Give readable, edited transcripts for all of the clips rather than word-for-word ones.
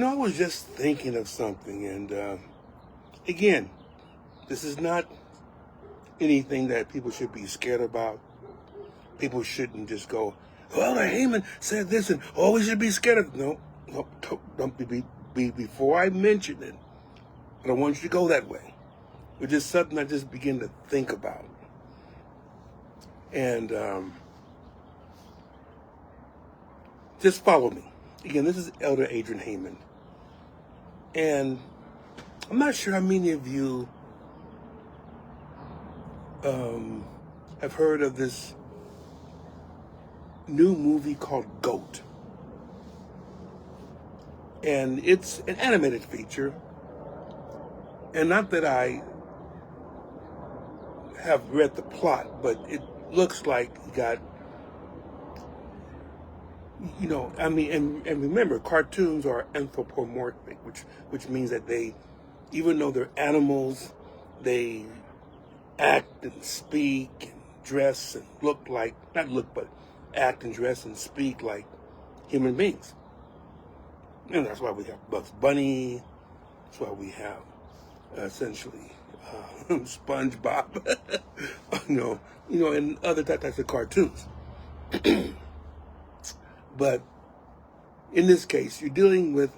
I was just thinking of something, and again, this is not anything that people should be scared about. People shouldn't just go, well, Heyman said this, and we should be scared of. No, don't be before I mention it. I don't want you to go that way. It's just something I just begin to think about. And just follow me. Again, this is Elder Adrian Heyman. And I'm not sure how many of you have heard of this new movie called G.O.A.T. And it's an animated feature. And not that I have read the plot, but it looks like you got, and remember, cartoons are anthropomorphic, which means that they, even though they're animals, they act and speak and dress and look like, not look, but act and dress and speak like human beings. And that's why we have Bugs Bunny. That's why we have essentially SpongeBob, and other types of cartoons. But in this case, you're dealing with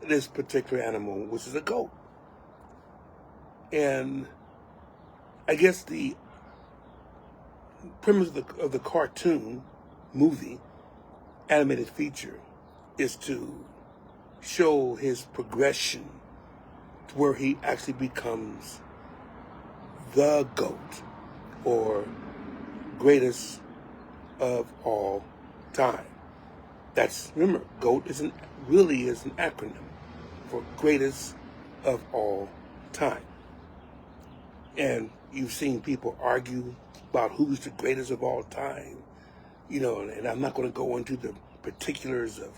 this particular animal, which is a goat. And I guess the premise of the cartoon movie, animated feature, is to show his progression to where he actually becomes the GOAT, or greatest of all time. Remember, GOAT really is an acronym for greatest of all time. And you've seen people argue about who's the greatest of all time, and I'm not going to go into the particulars of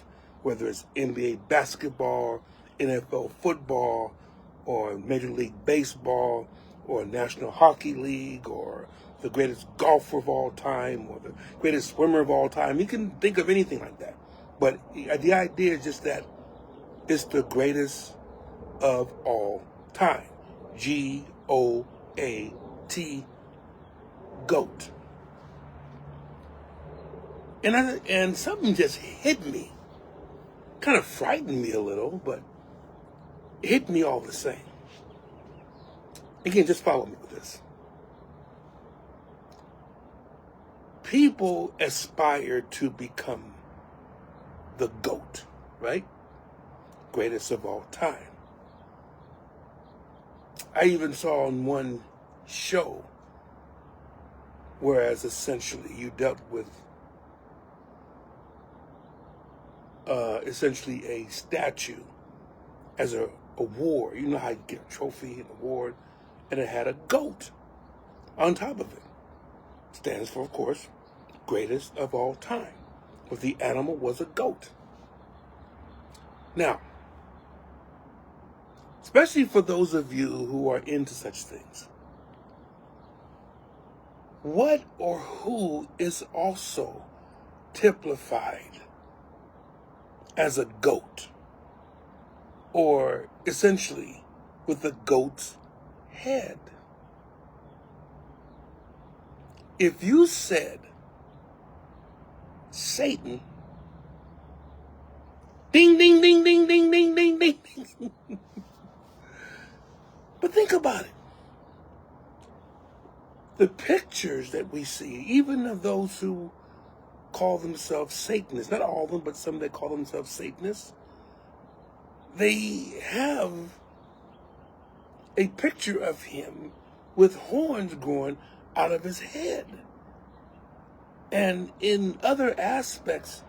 whether it's NBA basketball, NFL football, or Major League Baseball, or National Hockey League, or the greatest golfer of all time, or the greatest swimmer of all time. You can think of anything like that. But the idea is just that it's the greatest of all time. G.O.A.T. GOAT. And something just hit me. Kind of frightened me a little, but it hit me all the same. Again, just follow me with this. People aspire to become the GOAT, right? Greatest of all time. I even saw on one show, whereas essentially you dealt with essentially a statue as a award. You know how you get a trophy, an award, and it had a GOAT on top of it. Stands for, of course, greatest of all time. But the animal was a goat. Now, especially for those of you who are into such things, what or who is also typified as a goat, or essentially with a goat's head? If you said Satan, ding, ding, ding, ding, ding, ding, ding, ding, ding. But think about it. The pictures that we see, even of those who call themselves Satanists, not all of them, but some that call themselves Satanists, they have a picture of him with horns growing out of his head. And in other aspects,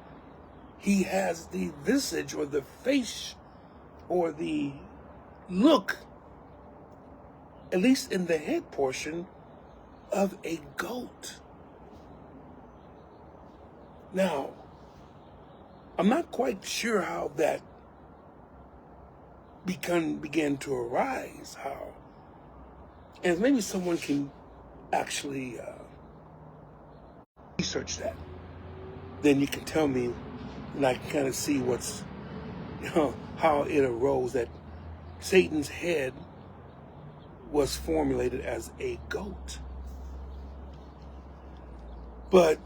he has the visage or the face or the look, at least in the head portion, of a goat. Now, I'm not quite sure how that began to arise, how. And maybe someone can actually research that. Then you can tell me, and I can kind of see what's how it arose that Satan's head was formulated as a goat. But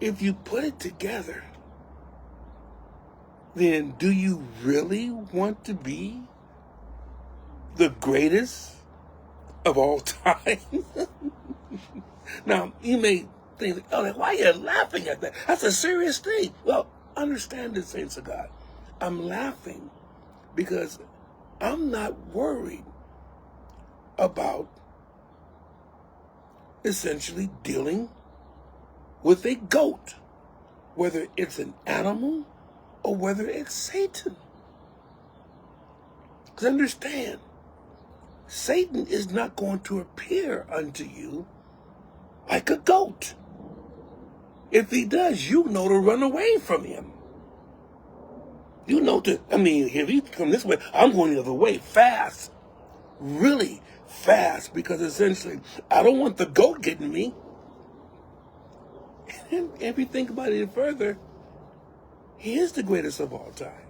if you put it together, then do you really want to be the greatest of all time? Now, you may think, oh, why are you laughing at that? That's a serious thing. Well, understand this, saints of God. I'm laughing because I'm not worried about essentially dealing with a goat, whether it's an animal or whether it's Satan. Because understand, Satan is not going to appear unto you like a goat. If he does, you know to run away from him. You know if he come this way, I'm going the other way fast. Really fast, because essentially, I don't want the goat getting me. And if you think about it further, he is the greatest of all time.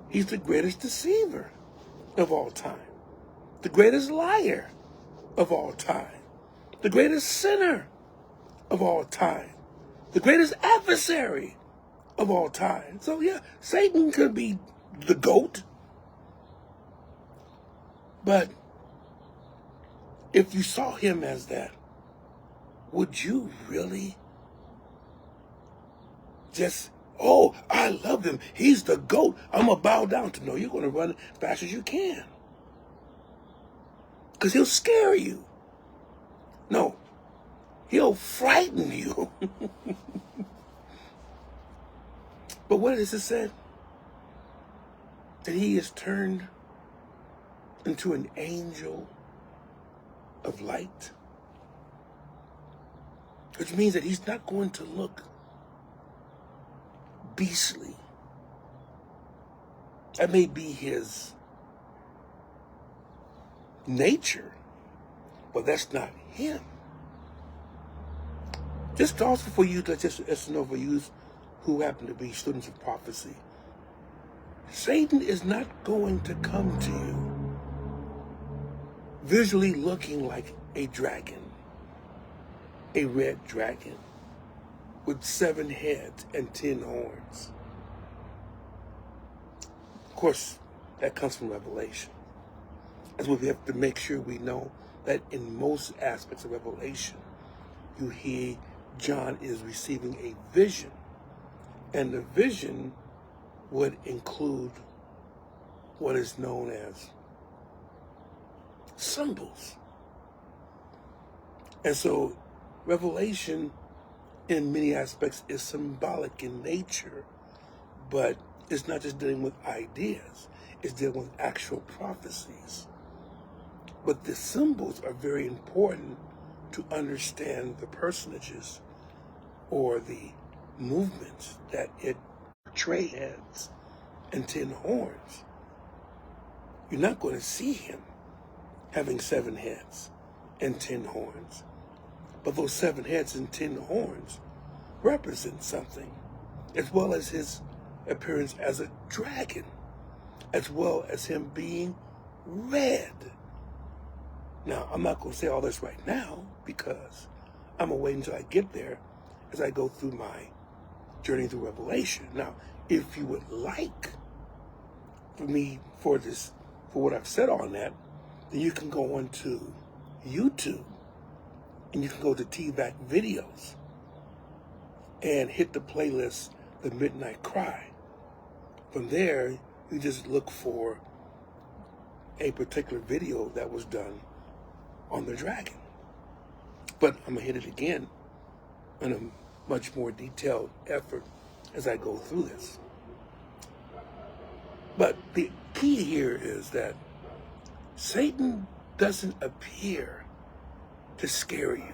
He's the greatest deceiver of all time. The greatest liar of all time. The greatest sinner of all time. The greatest adversary of all time. So yeah, Satan could be the goat. But if you saw him as that, would you really just, oh, I love him, he's the GOAT, I'm going to bow down to? No, you're going to run as fast as you can. Because he'll scare you. No, he'll frighten you. But what does it say? That he is turned into an angel of light. Which means that he's not going to look beastly. That may be his nature, but that's not him. Just also for you to just know, for you who happen to be students of prophecy, Satan is not going to come to you visually looking like a dragon, a red dragon with 7 heads and 10 horns. Of course, that comes from Revelation. That's what we have to make sure we know, that in most aspects of Revelation, you hear John is receiving a vision. And the vision would include what is known as symbols. And so Revelation in many aspects is symbolic in nature, but it's not just dealing with ideas, it's dealing with actual prophecies. But the symbols are very important to understand the personages or the movements that it portrays. Heads and 10 horns. You're not going to see him having 7 heads and 10 horns. But those 7 heads and 10 horns represent something, as well as his appearance as a dragon, as well as him being red. Now, I'm not going to say all this right now, because I'm going to wait until I get there as I go through my journey through Revelation. Now, if you would like for me, for what I've said on that, then you can go on to YouTube and you can go to TVAC videos and hit the playlist, The Midnight Cry. From there, you just look for a particular video that was done on the dragon. But I'm going to hit it again in a much more detailed effort as I go through this. But the key here is that Satan doesn't appear to scare you.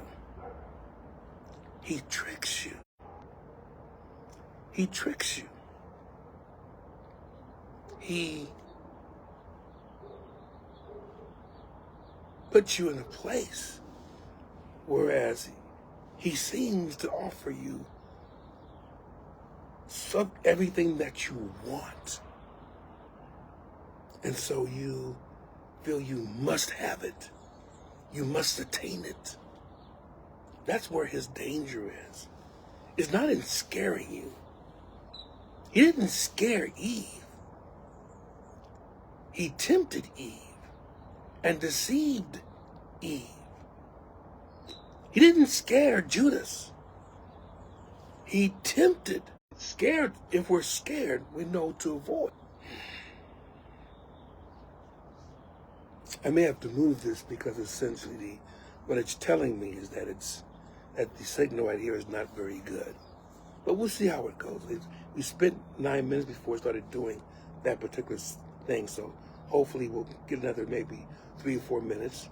He tricks you. He tricks you. He puts you in a place, whereas he seems to offer you everything that you want. And so you feel you must have it. You must attain it. That's where his danger is. It's not in scaring you. He didn't scare Eve. He tempted Eve and deceived Eve. He didn't scare Judas. He tempted. Scared, if we're scared, we know to avoid. I may have to move this because essentially what it's telling me is that the signal right here is not very good. But we'll see how it goes. We spent 9 minutes before we started doing that particular thing, so hopefully we'll get another maybe 3 or 4 minutes.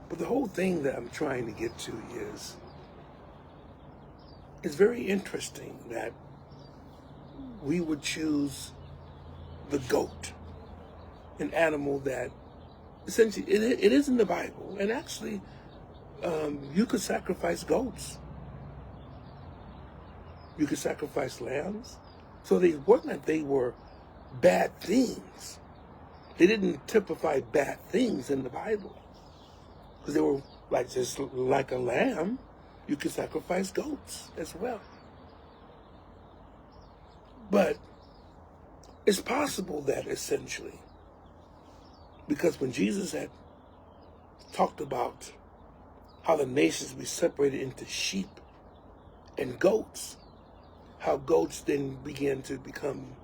But the whole thing that I'm trying to get to is, it's very interesting that we would choose the goat, an animal that essentially, it is in the Bible, and actually you could sacrifice goats. You could sacrifice lambs. So they weren't like they were bad things. They didn't typify bad things in the Bible. Because they were just like a lamb, you could sacrifice goats as well. But it's possible that essentially, because when Jesus had talked about how the nations be separated into sheep and goats, how goats then began to become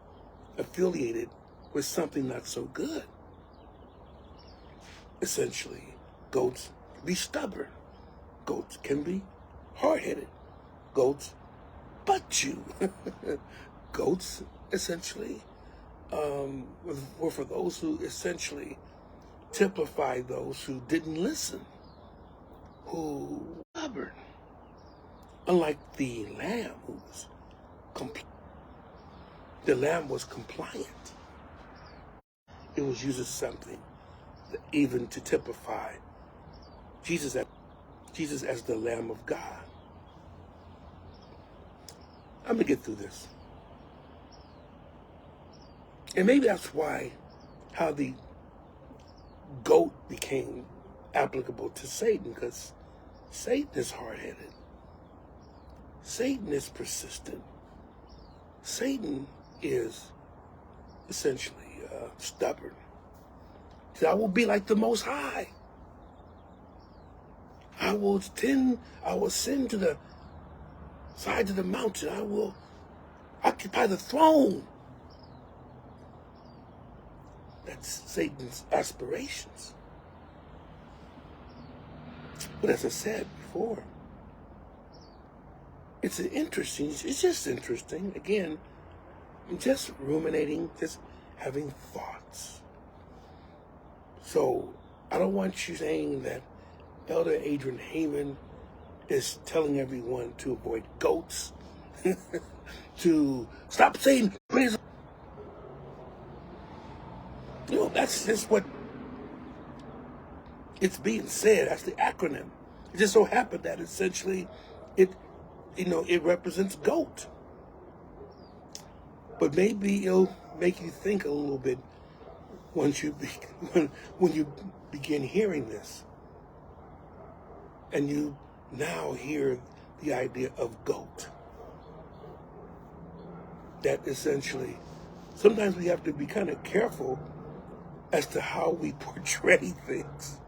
affiliated with something not so good. Essentially, goats can be stubborn. Goats can be hard-headed. Goats butt you. Goats, essentially, were for those who essentially typify those who didn't listen, who were stubborn. Unlike the lamb, who was the lamb was compliant. It was used as something that even to typify Jesus as the Lamb of God. I'm gonna get through this. And maybe that's why how the goat became applicable to Satan, because Satan is hard-headed. Satan is persistent. Satan is essentially stubborn. He said, I will be like the Most High. I will ascend to the sides of the mountain. I will occupy the throne. That's Satan's aspirations. But as I said before, it's just interesting. Again, I'm just ruminating, just having thoughts. So I don't want you saying that Elder Adrian Heyman is telling everyone to avoid goats, to stop saying, please. That's just what it's being said. That's the acronym. It just so happened that essentially it represents goat. But maybe it'll make you think a little bit when you begin hearing this. And you now hear the idea of goat. That essentially, sometimes we have to be kind of careful as to how we portray things.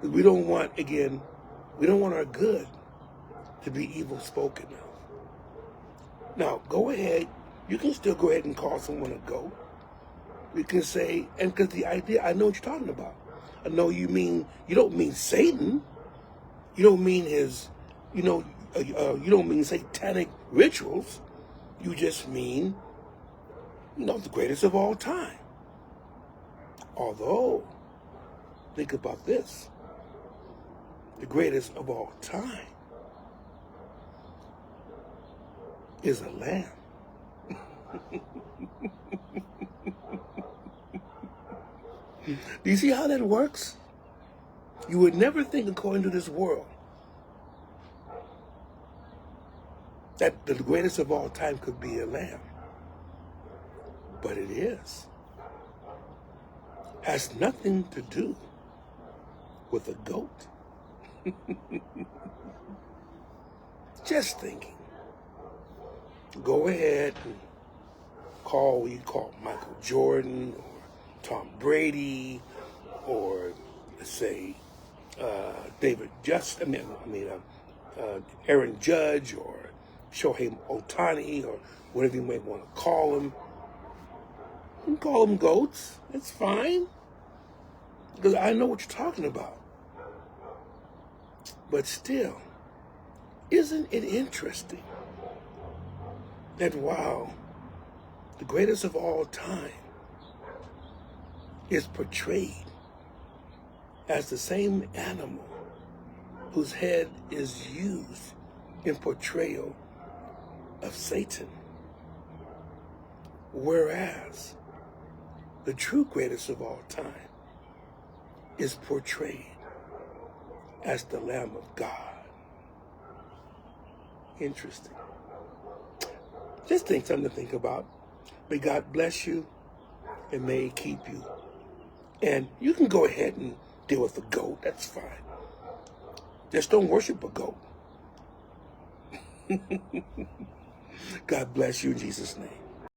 We don't want our good to be evil spoken of. Now, go ahead. You can still go ahead and call someone a goat. You can say, and because the idea, I know what you're talking about. I know you don't mean Satan. You don't mean you don't mean satanic rituals. You just mean, the greatest of all time. Although, think about this. The greatest of all time is a lamb. Do you see how that works? You would never think, according to this world, that the greatest of all time could be a lamb. But it is. Has nothing to do with a goat. Just thinking. Go ahead and call Michael Jordan or Tom Brady or let's say Aaron Judge or Shohei Ohtani or whatever you might want to call them. You can call them goats. It's fine. Because I know what you're talking about. But still, isn't it interesting that while the greatest of all time is portrayed as the same animal whose head is used in portrayal of Satan, whereas the true greatest of all time is portrayed as the Lamb of God. Interesting. Just think something to think about. May God bless you and may He keep you. And you can go ahead and deal with a goat. That's fine. Just don't worship a goat. God bless you in Jesus' name.